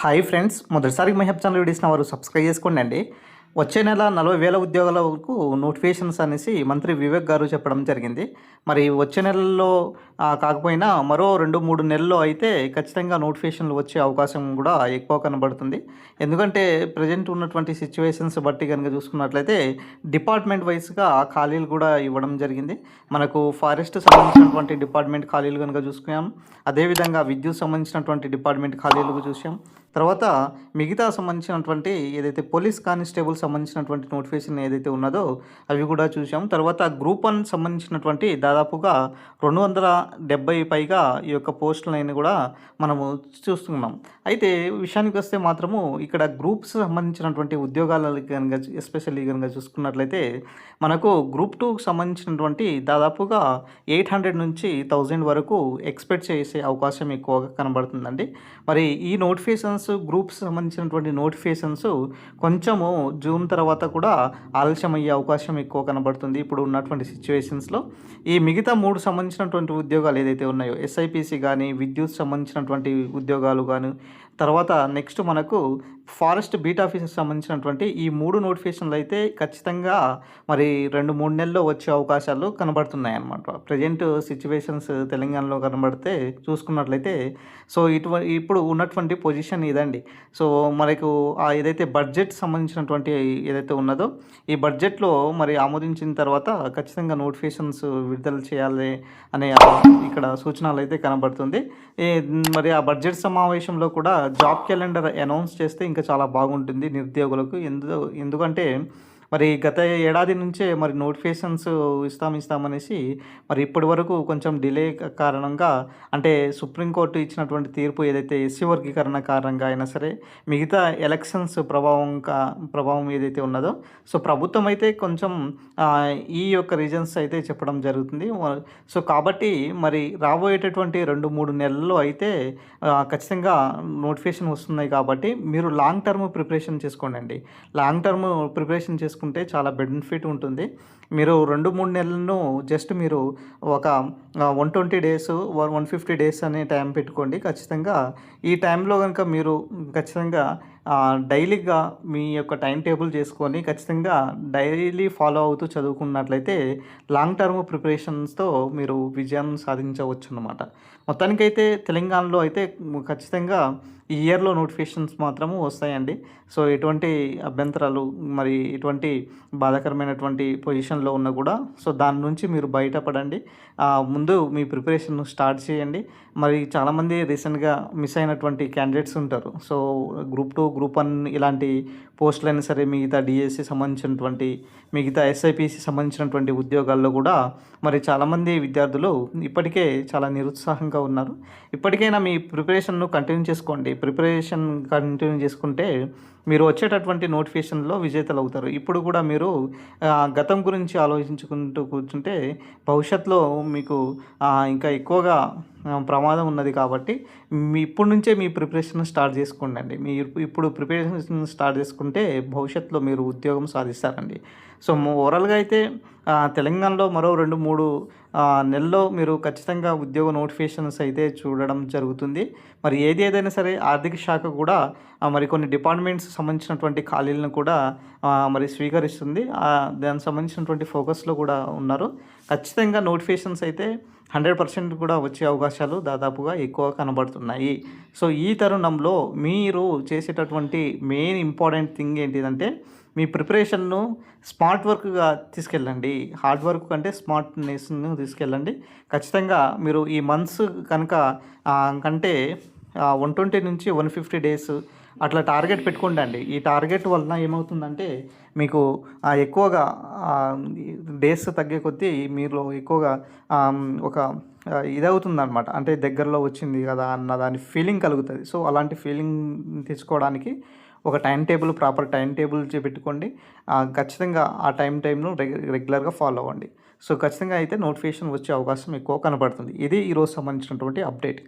Hi friends, మొదటిసారి my help channel వీడియోస్ని వారు సబ్స్క్రైబ్ చేసుకోండి. వచ్చే నెల 40,000 ఉద్యోగాలకు నోటిఫికేషన్స్ అనేసి మంత్రి వివేక్ గారు చెప్పడం జరిగింది. మరి వచ్చే నెలల్లో కాకపోయినా మరో 2-3 నెలల్లో అయితే ఖచ్చితంగా నోటిఫికేషన్లు వచ్చే అవకాశం కూడా ఎక్కువ కనబడుతుంది. ఎందుకంటే ప్రజెంట్ ఉన్నటువంటి సిచ్యువేషన్స్ బట్టి కనుక చూసుకున్నట్లయితే డిపార్ట్మెంట్ వైస్గా ఖాళీలు కూడా ఇవ్వడం జరిగింది. మనకు ఫారెస్ట్ సంబంధించినటువంటి డిపార్ట్మెంట్ ఖాళీలు కనుక చూసుకున్నాం, అదేవిధంగా విద్యుత్ సంబంధించినటువంటి డిపార్ట్మెంట్ ఖాళీలు చూసాం. తర్వాత మిగతా సంబంధించినటువంటి ఏదైతే పోలీస్ కానిస్టేబుల్ సంబంధించినటువంటి నోటిఫికేషన్ ఏదైతే ఉన్నదో అవి కూడా చూసాం. తర్వాత గ్రూప్ 1 సంబంధించినటువంటి దాదాపుగా 270 పైగా ఈ యొక్క పోస్టులని కూడా మనము చూస్తున్నాం. అయితే విషయానికి వస్తే మాత్రము ఇక్కడ గ్రూప్స్ సంబంధించినటువంటి ఉద్యోగాలు కనుక ఎస్పెషల్లీ కనుక చూసుకున్నట్లయితే మనకు గ్రూప్ 2కి సంబంధించినటువంటి దాదాపుగా 800 నుంచి 1000 వరకు ఎక్స్పెక్ట్ చేసే అవకాశం ఎక్కువగా కనబడుతుందండి. మరి ఈ నోటిఫికేషన్స్ గ్రూప్స్ సంబంధించినటువంటి నోటిఫికేషన్స్ కొంచెము జూన్ తర్వాత కూడా ఆలస్యం అయ్యే అవకాశం ఎక్కువ కనబడుతుంది ఇప్పుడు ఉన్నటువంటి సిచ్యువేషన్స్లో. ఈ మిగతా 3 సంబంధించినటువంటి ఉద్యోగాలు ఏదైతే ఉన్నాయో ఎస్ఐపిసి కానీ, విద్యుత్ సంబంధించినటువంటి ఉద్యోగాలు కానీ, తర్వాత నెక్స్ట్ మనకు ఫారెస్ట్ బీట్ ఆఫీసర్ సంబంధించినటువంటి ఈ 3 నోటిఫికేషన్లు అయితే ఖచ్చితంగా మరి 2-3 నెలల్లో వచ్చే అవకాశాలు కనబడుతున్నాయి అన్నమాట. ప్రజెంట్ సిచ్యువేషన్స్ తెలంగాణలో కనబడితే చూసుకున్నట్లయితే సో ఇప్పుడు ఉన్నటువంటి పొజిషన్ ఇదండి. సో మనకు ఏదైతే బడ్జెట్ సంబంధించినటువంటి ఏదైతే ఉన్నదో ఈ బడ్జెట్లో మరి ఆమోదించిన తర్వాత ఖచ్చితంగా నోటిఫికేషన్స్ విడుదల చేయాలి అనే ఇక్కడ సూచనలు అయితే కనబడుతుంది. మరి ఆ బడ్జెట్ సమావేశంలో కూడా జాబ్ క్యాలెండర్ అనౌన్స్ చేస్తే ఇంకా చాలా బాగుంటుంది నిరుద్యోగులకు. ఎందుకంటే మరి గత ఏడాది నుంచే మరి నోటిఫికేషన్స్ ఇస్తామనేసి మరి ఇప్పటి వరకు కొంచెం డిలే కారణంగా, అంటే సుప్రీంకోర్టు ఇచ్చినటువంటి తీర్పు ఏదైతే ఎస్సీ వర్గీకరణ కారణంగా అయినా సరే, మిగతా ఎలక్షన్స్ ప్రభావం ఏదైతే ఉన్నదో సో ప్రభుత్వం అయితే కొంచెం ఈ యొక్క రీజన్స్ అయితే చెప్పడం జరుగుతుంది. సో కాబట్టి మరి రాబోయేటటువంటి 2-3 నెలల్లో అయితే ఖచ్చితంగా నోటిఫికేషన్ వస్తున్నాయి. కాబట్టి మీరు లాంగ్ టర్మ్ ప్రిపరేషన్ చేసుకోండి. లాంగ్ టర్మ్ ప్రిపరేషన్ చేసుకుంటే చాలా బెనిఫిట్ ఉంటుంది. మీరు 2-3 నెలలను జస్ట్ మీరు ఒక 120 డేస్ 150 డేస్ అనే టైం పెట్టుకోండి. ఖచ్చితంగా ఈ టైంలో కనుక మీరు ఖచ్చితంగా డైలీగా మీ యొక్క టైం టేబుల్ చేసుకొని ఖచ్చితంగా డైలీ ఫాలో అవుతూ చదువుకున్నట్లయితే లాంగ్ టర్మ్ ప్రిపరేషన్స్తో మీరు విజయం సాధించవచ్చు అన్నమాట. మొత్తానికైతే తెలంగాణలో అయితే ఖచ్చితంగా ఈ ఇయర్లో నోటిఫికేషన్స్ మాత్రము వస్తాయండి. సో ఎటువంటి అభ్యంతరాలు మరి ఎటువంటి బాధాకరమైనటువంటి పొజిషన్లో ఉన్నా కూడా సో దాని నుంచి మీరు బయటపడండి. ముందు మీ ప్రిపరేషన్ స్టార్ట్ చేయండి. మరి చాలామంది రీసెంట్గా మిస్ అయినటువంటి క్యాండిడేట్స్ ఉంటారు. సో గ్రూప్ 2, గ్రూప్ 1 ఇలాంటి పోస్టులు అయినా సరే, మిగతా డిఎస్సి సంబంధించినటువంటి, మిగతా ఎస్ఐపిసి సంబంధించినటువంటి ఉద్యోగాల్లో కూడా మరి చాలామంది విద్యార్థులు ఇప్పటికే చాలా నిరుత్సాహంగా ఉన్నారు. ఇప్పటికైనా మీ ప్రిపరేషన్ను కంటిన్యూ చేసుకోండి. ప్రిపరేషన్ కంటిన్యూ చేసుకుంటే మీరు వచ్చేటటువంటి నోటిఫికేషన్లో విజేతలు అవుతారు. ఇప్పుడు కూడా మీరు గతం గురించి ఆలోచించుకుంటూ కూర్చుంటే భవిష్యత్తులో మీకు ఇంకా ఎక్కువగా ప్రమాదం ఉన్నది. కాబట్టి ఇప్పటి నుంచే మీ ప్రిపరేషన్ స్టార్ట్ చేసుకోండి. మీరు ఇప్పుడు ప్రిపరేషన్ స్టార్ట్ చేసుకుంటే భవిష్యత్తులో మీరు ఉద్యోగం సాధిస్తారండి. సో ఓవరాల్గా అయితే తెలంగాణలో మరో 2-3 నెలల్లో మీరు ఖచ్చితంగా ఉద్యోగ నోటిఫికేషన్స్ అయితే చూడడం జరుగుతుంది. మరి ఏదైనా సరే ఆర్థిక శాఖ కూడా మరి కొన్ని డిపార్ట్మెంట్స్ సంబంధించినటువంటి ఖాళీలను కూడా మరి స్వీకరిస్తుంది. దానికి సంబంధించినటువంటి ఫోకస్లో కూడా ఉన్నారు. ఖచ్చితంగా నోటిఫికేషన్స్ అయితే 100% కూడా వచ్చే అవకాశాలు దాదాపుగా ఎక్కువ కనబడుతున్నాయి. సో ఈ తరుణంలో మీరు చేసేటటువంటి మెయిన్ ఇంపార్టెంట్ థింగ్ ఏంటిదంటే మీ ప్రిపరేషన్ను స్మార్ట్ వర్క్గా తీసుకెళ్ళండి. హార్డ్ వర్క్ కంటే స్మార్ట్నెస్ను తీసుకెళ్ళండి. ఖచ్చితంగా మీరు ఈ మంత్స్ కనుక కంటే 120 నుంచి 150 డేస్ అట్లా టార్గెట్ పెట్టుకోండి. ఈ టార్గెట్ వలన ఏమవుతుందంటే మీకు ఎక్కువగా డేస్ తగ్గే కొద్దీ మీలో ఎక్కువగా ఒక ఇదవుతుందన్నమాట. అంటే దగ్గరలో వచ్చింది కదా అన్న దాని ఫీలింగ్ కలుగుతుంది. సో అలాంటి ఫీలింగ్ తెచ్చుకోవడానికి ఒక ప్రాపర్ టైం టేబుల్ పెట్టుకోండి. ఖచ్చితంగా ఆ టైంను రెగ్యులర్గా ఫాలో అవ్వండి. సో ఖచ్చితంగా అయితే నోటిఫికేషన్ వచ్చే అవకాశం ఎక్కువ కనబడుతుంది. ఇది ఈరోజు సంబంధించినటువంటి అప్డేట్.